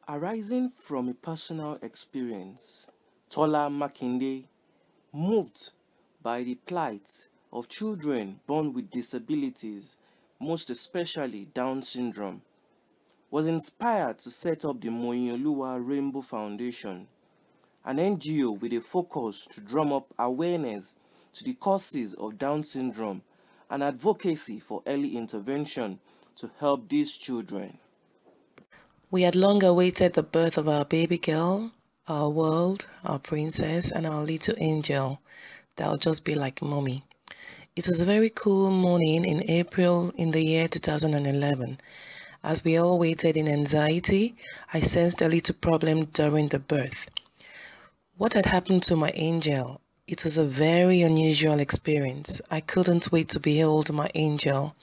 Arising from a personal experience, Tola Makinde, moved by the plight of children born with disabilities, most especially Down syndrome, was inspired to set up the Moinoluwa Rainbow Foundation, an NGO with a focus to drum up awareness to the causes of Down syndrome and advocacy for early intervention to help these children. We had long awaited the birth of our baby girl, our world, our princess, and our little angel that'll just be like mommy. It was a very cool morning in April in the year 2011. As we all waited in anxiety, I sensed a little problem during the birth. What had happened to my angel? It was a very unusual experience. I couldn't wait to behold my angel.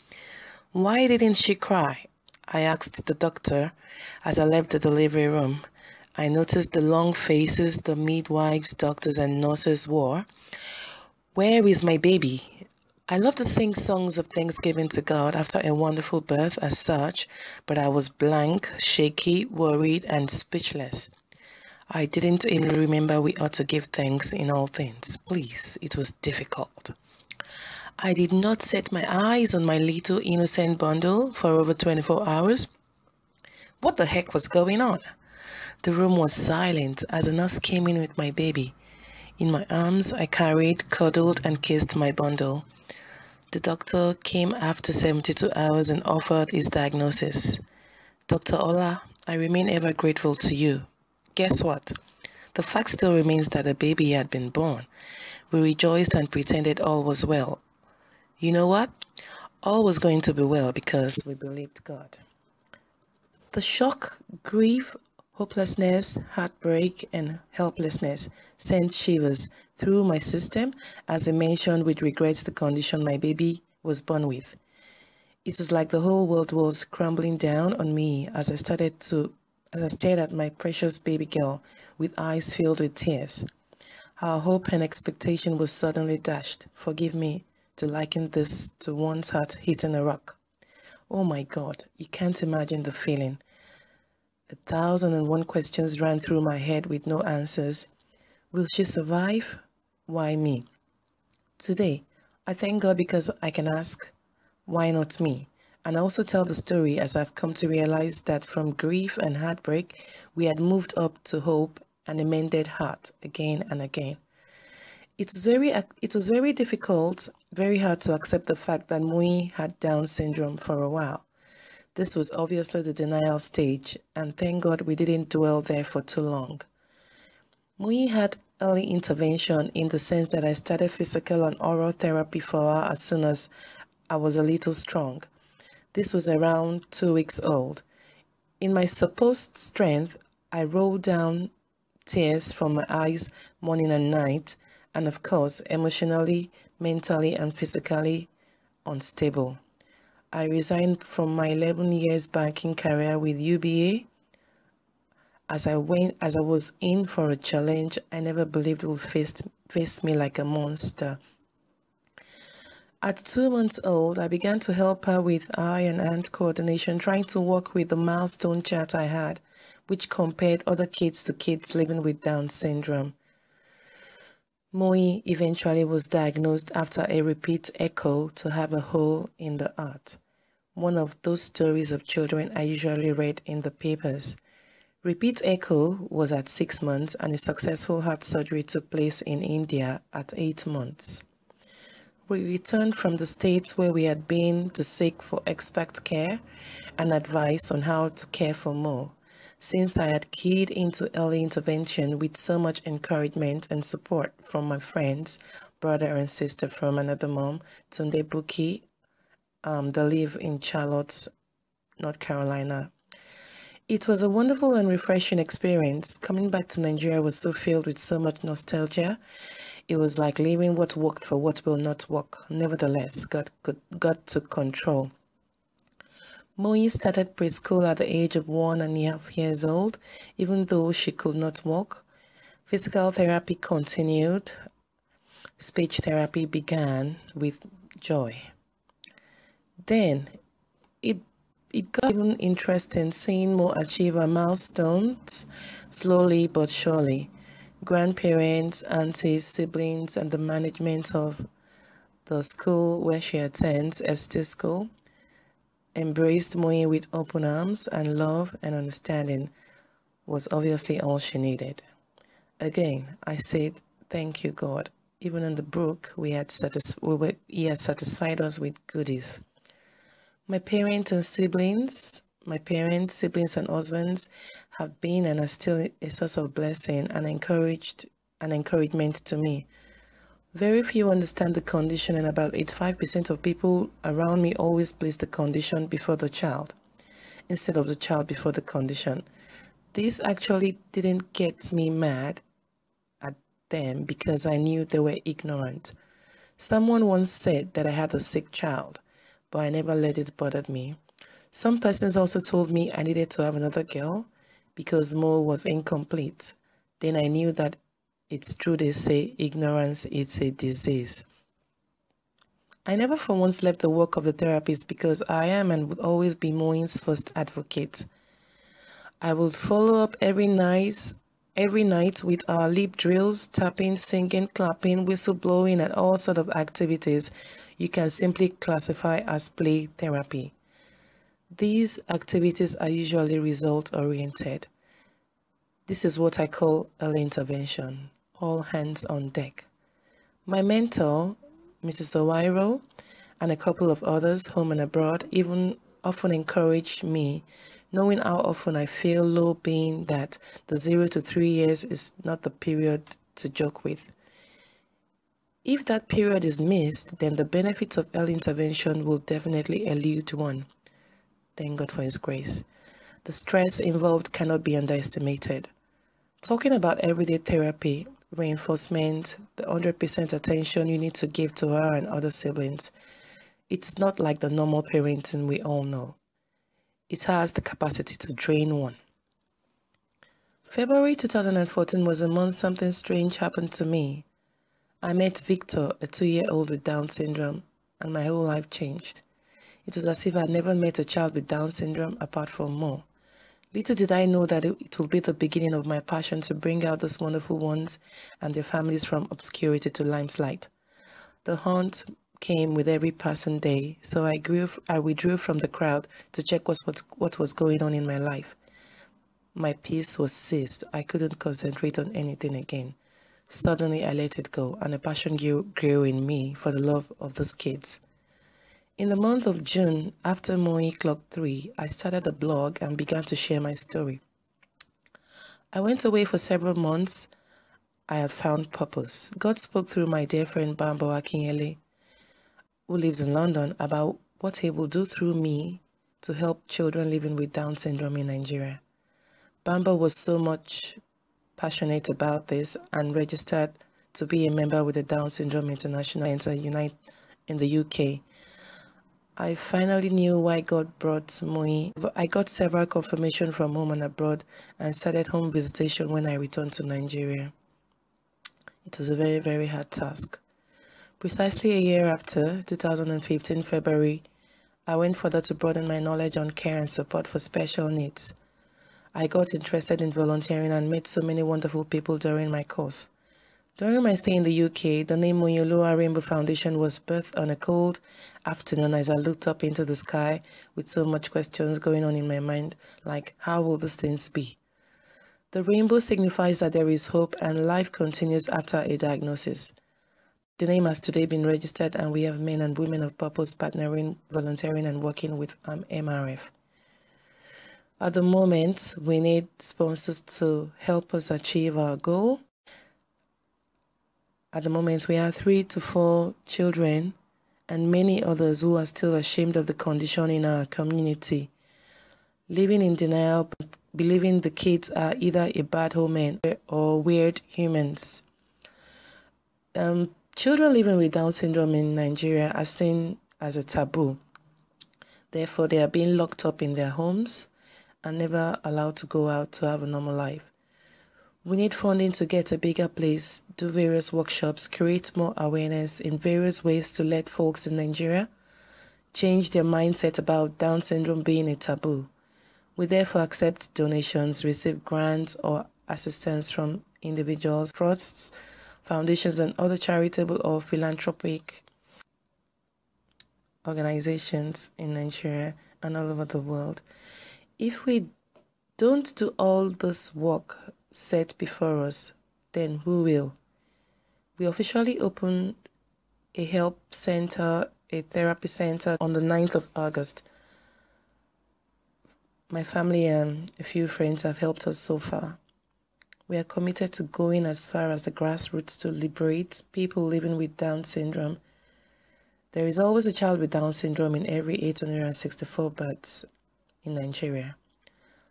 Why didn't she cry? I asked the doctor as I left the delivery room. I noticed the long faces the midwives, doctors, and nurses wore. Where is my baby? I love to sing songs of thanksgiving to God after a wonderful birth as such, but I was blank, shaky, worried, and speechless. I didn't even remember we ought to give thanks in all things. Please, it was difficult. I did not set my eyes on my little innocent bundle for over 24 hours. What the heck was going on? The room was silent as a nurse came in with my baby. In my arms, I carried, cuddled, and kissed my bundle. The doctor came after 72 hours and offered his diagnosis. Dr. Ola, I remain ever grateful to you. Guess what? The fact still remains that a baby had been born. We rejoiced and pretended all was well. You know what? All was going to be well because we believed God. The shock, grief, hopelessness, heartbreak, and helplessness sent shivers through my system as I mentioned with regrets the condition my baby was born with. It was like the whole world was crumbling down on me as I stared at my precious baby girl with eyes filled with tears. Our hope and expectation was suddenly dashed. Forgive me to liken this to one's heart hitting a rock. Oh my God, you can't imagine the feeling. 1,001 questions ran through my head with no answers. Will she survive? Why me? Today, I thank God because I can ask, why not me? And I also tell the story as I've come to realize that from grief and heartbreak, we had moved up to hope and a mended heart again and again. It was very difficult, very hard to accept the fact that Mui had Down syndrome for a while. This was obviously the denial stage, and thank God we didn't dwell there for too long. Mui had early intervention in the sense that I started physical and oral therapy for her as soon as I was a little strong. This was around 2 weeks old. In my supposed strength, I rolled down tears from my eyes morning and night, and of course, emotionally, mentally, and physically unstable. I resigned from my 11 years banking career with UBA as I was in for a challenge I never believed would face me like a monster. At 2 months old, I began to help her with eye and hand coordination, trying to work with the milestone chart I had, which compared other kids to kids living with Down syndrome. Moi eventually was diagnosed after a repeat echo to have a hole in the heart. One of those stories of children I usually read in the papers. Repeat echo was at 6 months and a successful heart surgery took place in India at 8 months. We returned from the States where we had been to seek for expert care and advice on how to care for Mo. Since I had keyed into early intervention with so much encouragement and support from my friends, brother and sister from another mom, Tunde Buki, they live in Charlotte, North Carolina. It was a wonderful and refreshing experience. Coming back to Nigeria was so filled with so much nostalgia. It was like leaving what worked for what will not work. Nevertheless, God took control. Moi started preschool at the age of 1.5 years old, even though she could not walk. Physical therapy continued. Speech therapy began with joy. Then, it it got even interesting seeing Mo achieve her milestones slowly but surely. Grandparents, aunties, siblings, and the management of the school where she attends, ST School, embraced Moyi with open arms, and love and understanding was obviously all she needed. Again, I said, thank you, God. Even in the brook, he had satisfied us with goodies. My parents, siblings and husbands have been and are still a source of blessing and encouragement to me. Very few understand the condition, and about 85% of people around me always place the condition before the child, instead of the child before the condition. This actually didn't get me mad at them because I knew they were ignorant. Someone once said that I had a sick child, but I never let it bother me. Some persons also told me I needed to have another girl because Mo was incomplete. Then I knew that it's true they say ignorance is a disease. I never for once left the work of the therapist because I am and would always be Moin's first advocate. I would follow up every night with our lip drills, tapping, singing, clapping, whistle blowing, and all sorts of activities you can simply classify as play therapy. These activities are usually result-oriented. This is what I call early intervention, all hands on deck. My mentor, Mrs. Owairo, and a couple of others, home and abroad, even often encouraged me, knowing how often I feel low, being that the 0 to 3 years is not the period to joke with. If that period is missed, then the benefits of early intervention will definitely elude one. Thank God for His grace. The stress involved cannot be underestimated. Talking about everyday therapy, reinforcement, the 100% attention you need to give to her and other siblings, it's not like the normal parenting we all know. It has the capacity to drain one. February 2014 was a month something strange happened to me. I met Victor, a 2-year-old with Down syndrome, and my whole life changed. It was as if I had never met a child with Down syndrome apart from Mo. Little did I know that it would be the beginning of my passion to bring out these wonderful ones and their families from obscurity to limelight. The hunt came with every passing day, so I withdrew from the crowd to check what was going on in my life. My peace was seized. I couldn't concentrate on anything again. Suddenly, I let it go, and a passion grew in me for the love of those kids. In the month of June, after Moi clocked 3, I started a blog and began to share my story. I went away for several months. I had found purpose. God spoke through my dear friend Bambo Akinyele, who lives in London, about what He will do through me to help children living with Down syndrome in Nigeria. Bambo was so much passionate about this and registered to be a member with the Down Syndrome International Unite in the UK. I finally knew why God brought Moi. I got several confirmations from home and abroad and started home visitation when I returned to Nigeria. It was a very, very hard task. Precisely a year after, 2015 February, I went further to broaden my knowledge on care and support for special needs. I got interested in volunteering and met so many wonderful people during my course. During my stay in the UK, the name Morainbow Foundation was birthed on a cold afternoon as I looked up into the sky with so much questions going on in my mind, like, how will these things be? The rainbow signifies that there is hope and life continues after a diagnosis. The name has today been registered and we have men and women of purpose partnering, volunteering and working with MRF. At the moment, we need sponsors to help us achieve our goal. At the moment, we have 3 to 4 children and many others who are still ashamed of the condition in our community, living in denial, believing the kids are either a bad omen or weird humans. Children living with Down syndrome in Nigeria are seen as a taboo. Therefore, they are being locked up in their homes and never allowed to go out to have a normal life. We need funding to get a bigger place, do various workshops, create more awareness in various ways to let folks in Nigeria change their mindset about Down syndrome being a taboo. We therefore accept donations, receive grants or assistance from individuals, trusts, foundations, and other charitable or philanthropic organizations in Nigeria and all over the world. If we don't do all this work set before us, then who will? We officially opened a help center, a therapy center on the 9th of August. My family and a few friends have helped us so far. We are committed to going as far as the grassroots to liberate people living with Down syndrome. There is always a child with Down syndrome in every 864 births in Nigeria.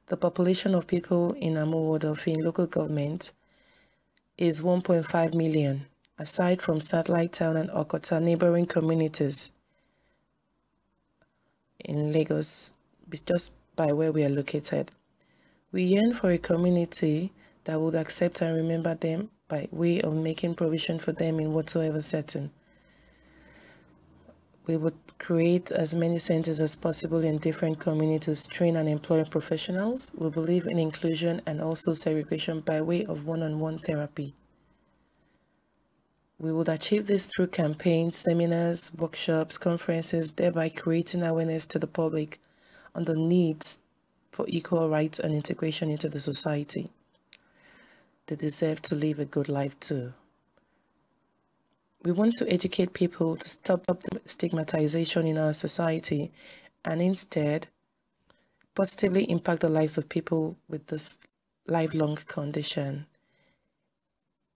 The population of people in Amowodofi local government is 1.5 million, aside from Satellite Town and Okota neighboring communities in Lagos, just by where we are located. We yearn for a community that would accept and remember them by way of making provision for them in whatsoever setting. We would create as many centers as possible in different communities, train and employ professionals. We believe in inclusion and also segregation by way of one-on-one therapy. We would achieve this through campaigns, seminars, workshops, conferences, thereby creating awareness to the public on the needs for equal rights and integration into the society. They deserve to live a good life too. We want to educate people to stop the stigmatization in our society and instead positively impact the lives of people with this lifelong condition.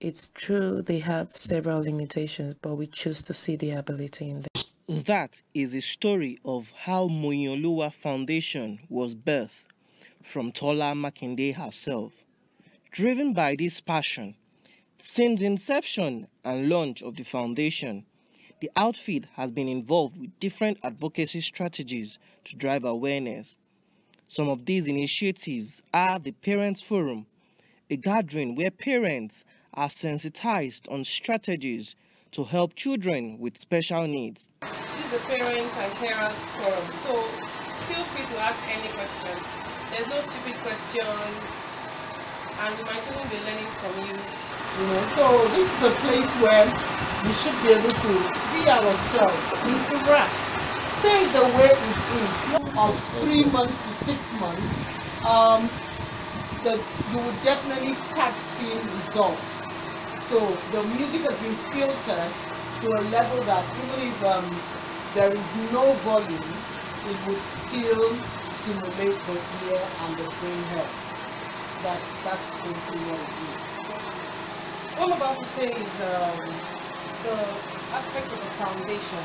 It's true they have several limitations, but we choose to see the ability in them. That is a story of how Moyinoluwa Foundation was birthed from Tola Makinde herself. Driven by this passion, since the inception and launch of the foundation, the outfit has been involved with different advocacy strategies to drive awareness. Some of these initiatives are the Parents Forum, a gathering where parents are sensitized on strategies to help children with special needs. This is the Parents and Carers Forum, so feel free to ask any question. There's no stupid question, and we might even be learning from you. So this is a place where we should be able to be ourselves, interact, say the way it is. Of 3 months to 6 months, that you will definitely start seeing results. So the music has been filtered to a level that even if there is no volume, it would still stimulate the ear and the brain health. That's basically what it is. What I'm about to say is the aspect of the foundation,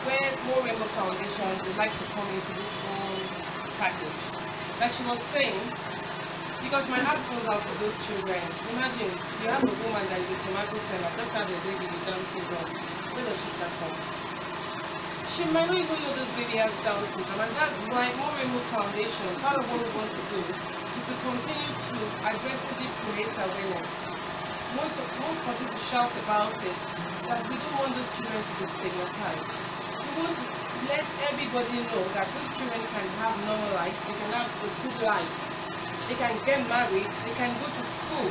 where Morainbow Foundation would like to come into this whole package. Like she was saying, because my heart goes out to those children. Imagine you have a woman that is a tomato seller, just had a baby with Down syndrome. Where does she start from? She might not even know this baby has Down syndrome, and that's why Morainbow Foundation, part of what we want to do is to continue to aggressively create awareness. We want to continue to shout about it, that we don't want these children to be stigmatized. We want to let everybody know that these children can have normal lives, they can have a good life. They can get married, they can go to school.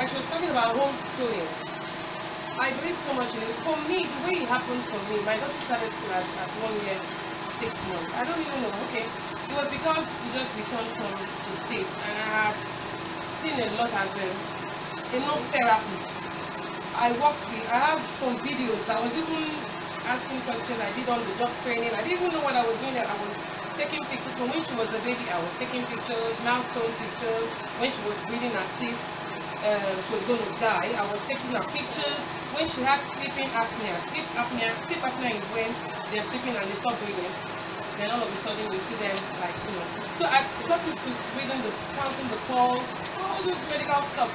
Like she was talking about homeschooling. I believe so much in it. For me, the way it happened for me, my daughter started school at 1 year, 6 months. I don't even know, okay. It was because we just returned from the States and I had seen a lot as enough therapy. I have some videos. I was even asking questions. I did on the job training. I didn't even know what I was doing. I was taking pictures from when she was a baby. I was taking pictures, milestone pictures, when she was breathing as if she was going to die. I was taking her pictures when she had sleeping apnea. Sleep apnea is when they're sleeping and they stop breathing. Then all of a sudden you see them like, So I got used to reading counting the pulse, all this medical stuff.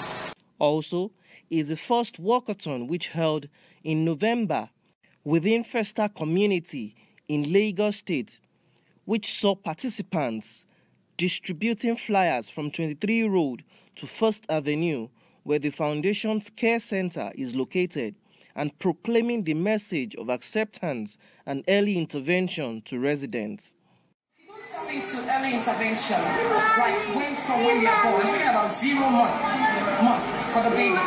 Also, is the first walkathon which held in November within Festa community in Lagos State, which saw participants distributing flyers from 23 Road to First Avenue, where the foundation's care center is located, and proclaiming the message of acceptance and early intervention to residents. Something to early intervention, like from when you are born. I'm talking about 0 month for the baby.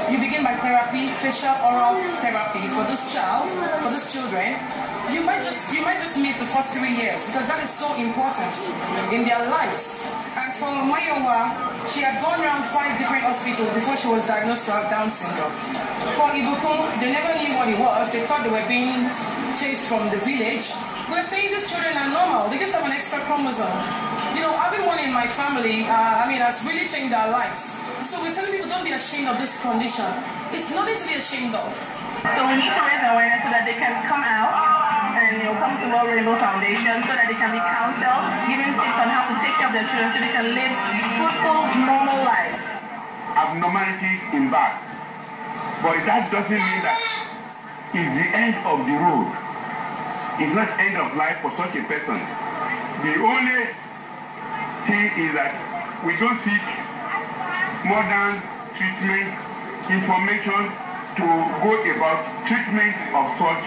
You begin by therapy, facial oral therapy for this child, for these children. You might just miss the first 3 years because that is so important in their lives. And for Mayowa, she had gone around 5 different hospitals before she was diagnosed to have Down syndrome. For Ibukun, they never knew what it was. They thought they were being chased from the village. We're saying these children are normal. They just have an extra chromosome. You know, having one in my family, has really changed our lives. So we're telling people, don't be ashamed of this condition. It's nothing to be ashamed of. So we need to raise awareness so that they can come out and come to Morainbow Foundation so that they can be counseled, given tips on how to take care of their children so they can live fruitful, normal lives. Abnormalities in birth, but that doesn't mean that it's the end of the road. It's not end of life for such a person. The only thing is that we don't seek modern treatment information to go about treatment of such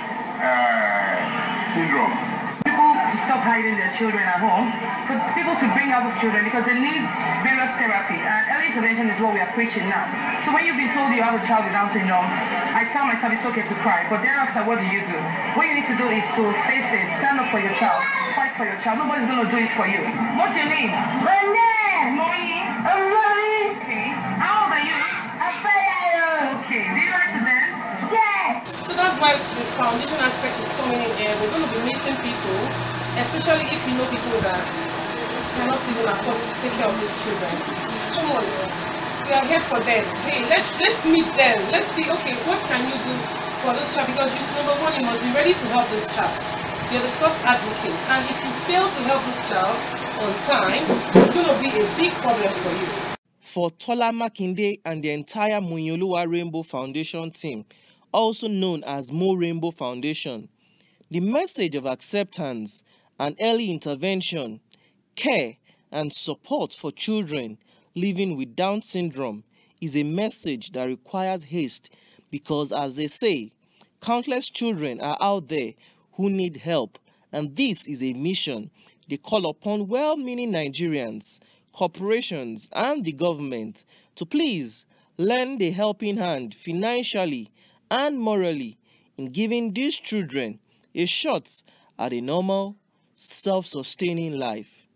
syndrome. People to stop hiding their children at home, for people to bring out these children because they need various therapy, and early intervention is what we are preaching now. So when you've been told you have a child with Down syndrome, I tell myself it's okay to cry, but thereafter what do? What you need to do is to face it, stand up for your child, fight for your child. Nobody's going to do it for you. What's your name? My name! Moyi? Moyi. Okay. How old are you? I'm 5. Okay. Do you like to dance? Yes! So that's why the foundation aspect is coming in here. We're going to be meeting people, especially if you know people that cannot even afford to take care of these children. Come on, we are here for them. Hey, let's meet them. Let's see, okay, what can you do for this child? Because number one, you must be ready to help this child. You're the first advocate, and if you fail to help this child on time, it's going to be a big problem for you. For Tola Makinde and the entire Munyoluwa Rainbow Foundation team, also known as Morainbow Foundation, the message of acceptance and early intervention, care and support for children living with Down syndrome is a message that requires haste because, as they say, countless children are out there who need help, and this is a mission they call upon well-meaning Nigerians, corporations and the government to please lend a helping hand financially and morally in giving these children a shot at a normal, self-sustaining life.